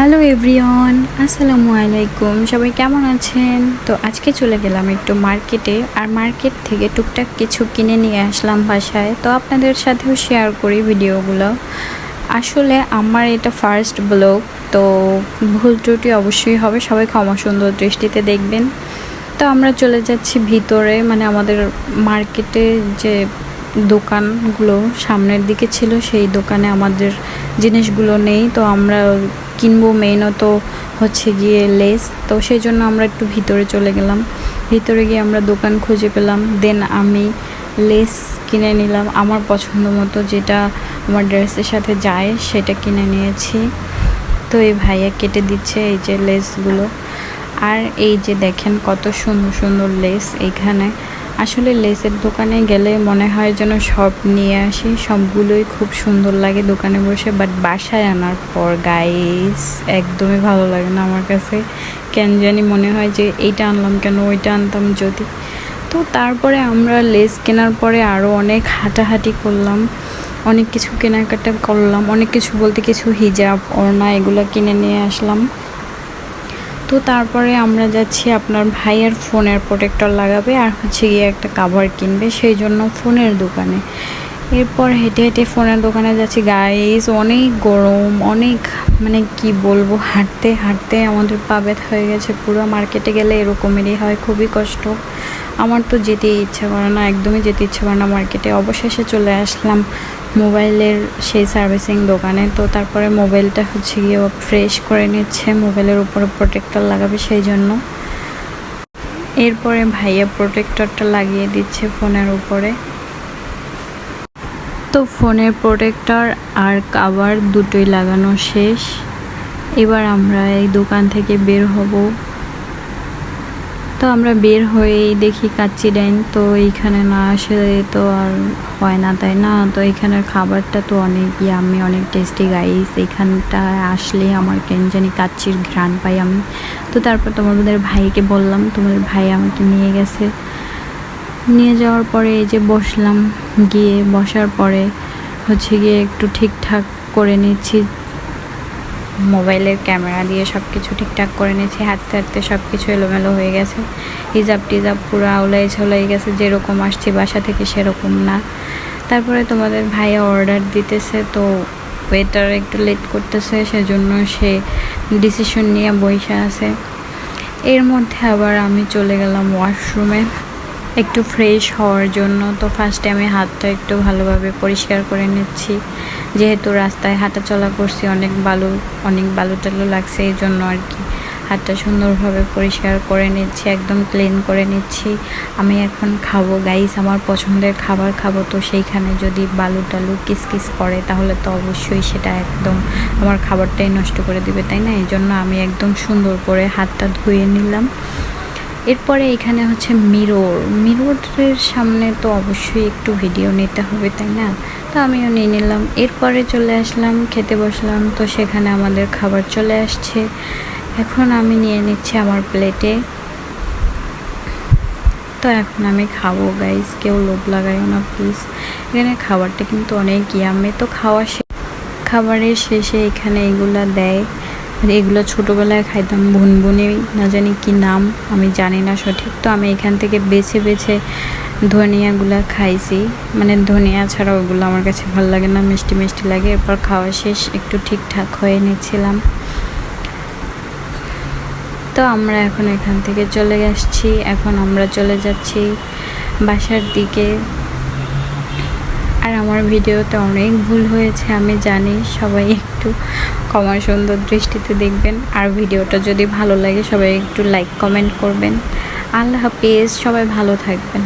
Hello everyone, আসসালামু আলাইকুম। সবাই কেমন আছেন? তো আজকে চলে গেলাম একটু মার্কেটে, আর মার্কেট থেকে টুকটাক কিছু কিনে নিয়ে আসলাম বাসায়। তো আপনাদের সাথেও শেয়ার করি ভিডিওগুলো। আসলে আমার এটা ফার্স্ট ব্লগ, তো ভুল ত্রুটি অবশ্যই হবে, সবাই ক্ষমা সুন্দর দৃষ্টিতে দেখবেন। তো আমরা চলে যাচ্ছি ভিতরে, মানে আমাদের মার্কেটে যে দোকানগুলো সামনের দিকে ছিল সেই দোকানে আমাদের জিনিসগুলো নেই। তো আমরা কিনবো মেইনত হচ্ছে গিয়ে লেস, তো সেই জন্য আমরা একটু ভিতরে চলে গেলাম। ভিতরে গিয়ে আমরা দোকান খুঁজে পেলাম, দেন আমি লেস কিনে নিলাম আমার পছন্দ মতো, যেটা আমার ড্রেসের সাথে যায় সেটা কিনে নিয়েছি। তো এই ভাইয়া কেটে দিচ্ছে এই যে লেসগুলো, আর এই যে দেখেন কত সুন্দর সুন্দর লেস এইখানে। আসলে লেসের দোকানে গেলে মনে হয় যেন সব নিয়ে আসি, সবগুলোই খুব সুন্দর লাগে দোকানে বসে, বাট বাসায় আনার পর গাইস একদমই ভালো লাগে না আমার কাছে। কেন জানি মনে হয় যে এইটা আনলাম কেন, ওইটা আনতাম যদি। তো তারপরে আমরা লেস কেনার পরে আরও অনেক হাঁটাহাঁটি করলাম, অনেক কিছু কেনাকাটা করলাম, অনেক কিছু বলতে কিছু হিজাব ওড়না এগুলো কিনে নিয়ে আসলাম। তো তারপরে আমরা যাচ্ছি আপনার ভাইয়ের ফোনের প্রোটেক্টর লাগাবে, আর হচ্ছে গিয়ে একটা কাভার কিনবে, সেই জন্য ফোনের দোকানে। এরপর হেঁটে হেঁটে ফোনের দোকানে যাচ্ছি গাইস, অনেক গরম, অনেক মানে কি বলবো, হাঁটতে হাঁটতে আমাদের পা ব্যথা হয়ে গেছে পুরো। মার্কেটে গেলে এরকমেরই হয়, খুবই কষ্ট। আমার তো যেতেই ইচ্ছা করে না, একদমই যেতে ইচ্ছা করে না মার্কেটে। অবশেষে চলে আসলাম মোবাইলের সেই সার্ভিসিং দোকানে। তো তারপরে মোবাইলটা হচ্ছে গিয়ে ফ্রেশ করে নিচ্ছে, মোবাইলের উপরে প্রোটেক্টর লাগাবে সেই জন্য। এরপরে ভাইয়া প্রোটেক্টরটা লাগিয়ে দিচ্ছে ফোনের উপরে। তো ফোনের প্রোটেক্টর আর কাভার দুটোই লাগানো শেষ। এবার আমরা এই দোকান থেকে বের হব। তো আমরা বের হয়েই দেখি কাচ্চি ডাইন, তো এইখানে না আসলে তো আর হয় না, তাই না? তো এইখানের খাবারটা তো অনেক ইয়াম্মি, অনেক টেস্টি গাইস। এইখানটা আসলে আমার কেন জানি কাচ্চির ঘ্রাণ পাই আমি। তো তারপর তোমাদের ভাইকে বললাম, তোমাদের ভাই আমাকে নিয়ে গেছে। নিয়ে যাওয়ার পরে এই যে বসলাম, গিয়ে বসার পরে হচ্ছে গিয়ে একটু ঠিকঠাক করে নিচ্ছি, মোবাইলের ক্যামেরা দিয়ে সব কিছু ঠিকঠাক করে নিয়েছি। হাঁটতে হাঁটতে সব কিছু এলোমেলো হয়ে গেছে, হিজাব টিজাব পুরো আউলাই ঝোলাই গেছে, যেরকম আসছি বাসা থেকে সেরকম না। তারপরে তোমাদের ভাইয়া অর্ডার দিতেছে, তো ওয়েটার একটু লেট করতেছে, সেজন্য সে ডিসিশন নিয়ে বসে আছে। এর মধ্যে আবার আমি চলে গেলাম ওয়াশরুমে একটু ফ্রেশ হওয়ার জন্য। তো ফার্স্টে আমি হাতটা একটু ভালোভাবে পরিষ্কার করে নিচ্ছি, যেহেতু রাস্তায় হাঁটা চলা করছি, অনেক বালু টালু লাগছে, এই জন্য আর কি হাতটা সুন্দরভাবে পরিষ্কার করে নিচ্ছি, একদম ক্লিন করে নিচ্ছি। আমি এখন খাবো গাইস, আমার পছন্দের খাবার খাবো। তো সেইখানে যদি বালু টালু কিসকিস করে তাহলে তো অবশ্যই সেটা একদম আমার খাবারটাই নষ্ট করে দিবে, তাই না? এই জন্য আমি একদম সুন্দর করে হাতটা ধুয়ে নিলাম। এরপরে এখানে হচ্ছে মিররের সামনে তো অবশ্যই একটু ভিডিও নিতে হবে, তাই না? তো আমিও নিয়ে নিলাম। এরপরে চলে আসলাম, খেতে বসলাম। তো সেখানে আমাদের খাবার চলে আসছে, এখন আমি নিয়ে নিচ্ছি আমার প্লেটে। তো এখন আমি খাবো গাইস, কেউ লোভ লাগাইও না প্লিজ। এখানে খাবারটা কিন্তু অনেক ইয়াম্মি। তো খাবারের শেষে এখানে এগুলা দেয়, এগুলো ছোটোবেলায় খাইতাম, ভুনভুনি না জানি কি নাম, আমি জানি না সঠিক। তো আমি এখান থেকে বেছে বেছে ধনিয়াগুলা খাইছি, মানে ধনিয়া ছাড়া ওগুলো আমার কাছে ভালো লাগে না, মিষ্টি মিষ্টি লাগে। এরপর খাওয়া শেষ, একটু ঠিকঠাক হয়ে নিচ্ছিলাম। তো আমরা এখন এখান থেকে চলে আসছি, এখন আমরা চলে যাচ্ছি বাসার দিকে। আর আমার ভিডিওতে অনেক ভুল হয়েছে আমি জানি, সবাই একটু ক্ষমা সুন্দর দৃষ্টিতে দেখবেন। আর ভিডিওটা যদি ভালো লাগে সবাই একটু লাইক কমেন্ট করবেন। আল্লাহ হাফিজ, সবাই ভালো থাকবেন।